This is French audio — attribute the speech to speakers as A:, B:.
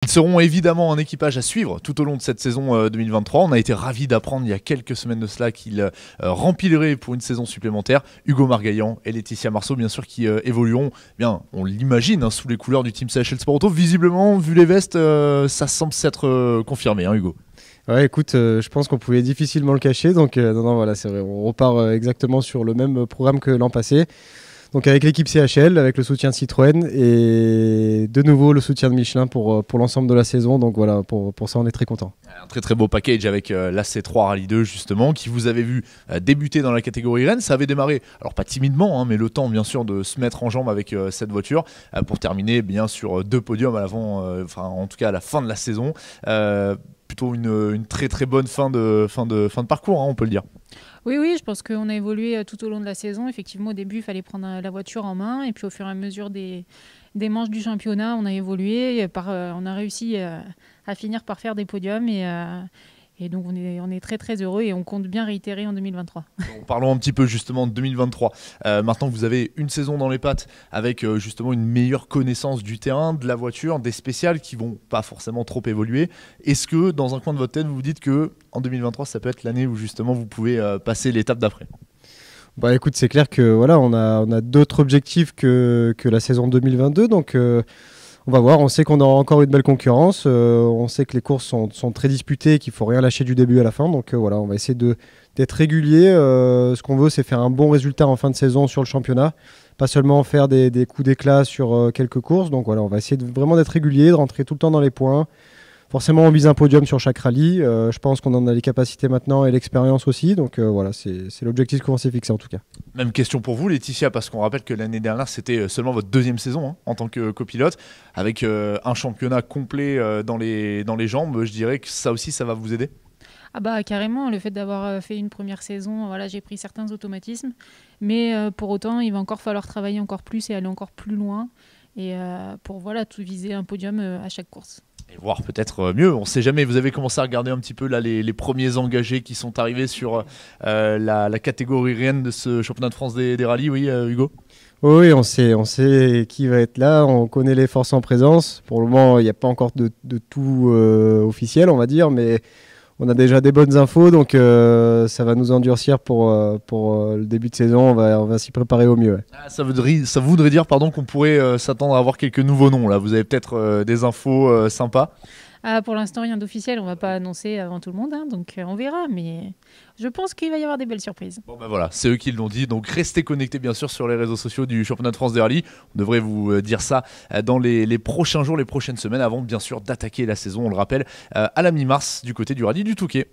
A: Ils seront évidemment un équipage à suivre tout au long de cette saison 2023. On a été ravis d'apprendre il y a quelques semaines de cela qu'ils rempliraient pour une saison supplémentaire. Hugo Margaillan et Laetitia Marceau, bien sûr, qui évolueront, bien, on l'imagine, sous les couleurs du Team CHL Sport Auto. Visiblement, vu les vestes, ça semble s'être confirmé, Hugo.
B: Ouais, écoute, je pense qu'on pouvait difficilement le cacher. Donc, non, voilà, c'est vrai. On repart exactement sur le même programme que l'an passé. Donc avec l'équipe CHL, avec le soutien de Citroën et de nouveau le soutien de Michelin pour l'ensemble de la saison. Donc voilà, pour ça on est très content.
A: Un très très beau package avec l'AC3 Rallye 2 justement, qui vous avez vu débuter dans la catégorie Rennes. Ça avait démarré, alors pas timidement, mais le temps bien sûr de se mettre en jambe avec cette voiture pour terminer bien sur 2 podiums à l'avant, en tout cas à la fin de la saison. Plutôt une très très bonne fin de parcours, on peut le dire.
C: Oui, je pense qu'on a évolué tout au long de la saison. Effectivement, au début, il fallait prendre la voiture en main. Et puis, au fur et à mesure des manches du championnat, on a évolué. On a réussi à finir par faire des podiums. Et donc, on est très, très heureux et on compte bien réitérer en 2023.
A: Parlons un petit peu justement de 2023. Maintenant que vous avez une saison dans les pattes avec justement une meilleure connaissance du terrain, de la voiture, des spéciales qui vont pas forcément trop évoluer, est-ce que dans un coin de votre tête, vous vous dites que en 2023, ça peut être l'année où justement vous pouvez passer l'étape d'après?
B: Bah écoute, c'est clair que voilà, on a d'autres objectifs que la saison 2022. Donc on va voir, on sait qu'on aura encore une belle concurrence, on sait que les courses sont très disputées et qu'il ne faut rien lâcher du début à la fin. Donc voilà, on va essayer d'être régulier. Ce qu'on veut, c'est faire un bon résultat en fin de saison sur le championnat, pas seulement faire des coups d'éclat sur quelques courses. Donc voilà, on va essayer vraiment d'être régulier, de rentrer tout le temps dans les points. Forcément, on vise un podium sur chaque rallye. Je pense qu'on en a les capacités maintenant et l'expérience aussi. Donc voilà, c'est l'objectif qu'on s'est fixé en tout cas.
A: Même question pour vous, Laetitia, parce qu'on rappelle que l'année dernière, c'était seulement votre 2e saison en tant que copilote. Avec un championnat complet dans les jambes, je dirais que ça aussi, ça va vous aider.
C: Ah bah carrément, le fait d'avoir fait une première saison, voilà, j'ai pris certains automatismes. Mais pour autant, il va encore falloir travailler encore plus et aller encore plus loin. Et pour tout viser un podium à chaque course.
A: Et voir peut-être mieux, on ne sait jamais. Vous avez commencé à regarder un petit peu là, les premiers engagés qui sont arrivés sur la catégorie Rennes de ce championnat de France des rallyes, oui Hugo?
B: Oui, on sait qui va être là, on connaît les forces en présence. Pour le moment, il n'y a pas encore de tout officiel, on va dire, mais on a déjà des bonnes infos, donc ça va nous endurcir pour le début de saison. On va s'y préparer au mieux. Ouais.
A: Ça voudrait dire qu'on pourrait s'attendre à avoir quelques nouveaux noms. Là. Vous avez peut-être des infos sympas.
C: Pour l'instant, rien d'officiel. On ne va pas annoncer avant tout le monde, donc on verra. Mais je pense qu'il va y avoir des belles surprises.
A: Bon voilà, c'est eux qui l'ont dit. Donc restez connectés bien sûr sur les réseaux sociaux du championnat de France des rallyes. On devrait vous dire ça dans les prochains jours, les prochaines semaines, avant bien sûr d'attaquer la saison, on le rappelle, à la mi-mars du côté du rallye du Touquet.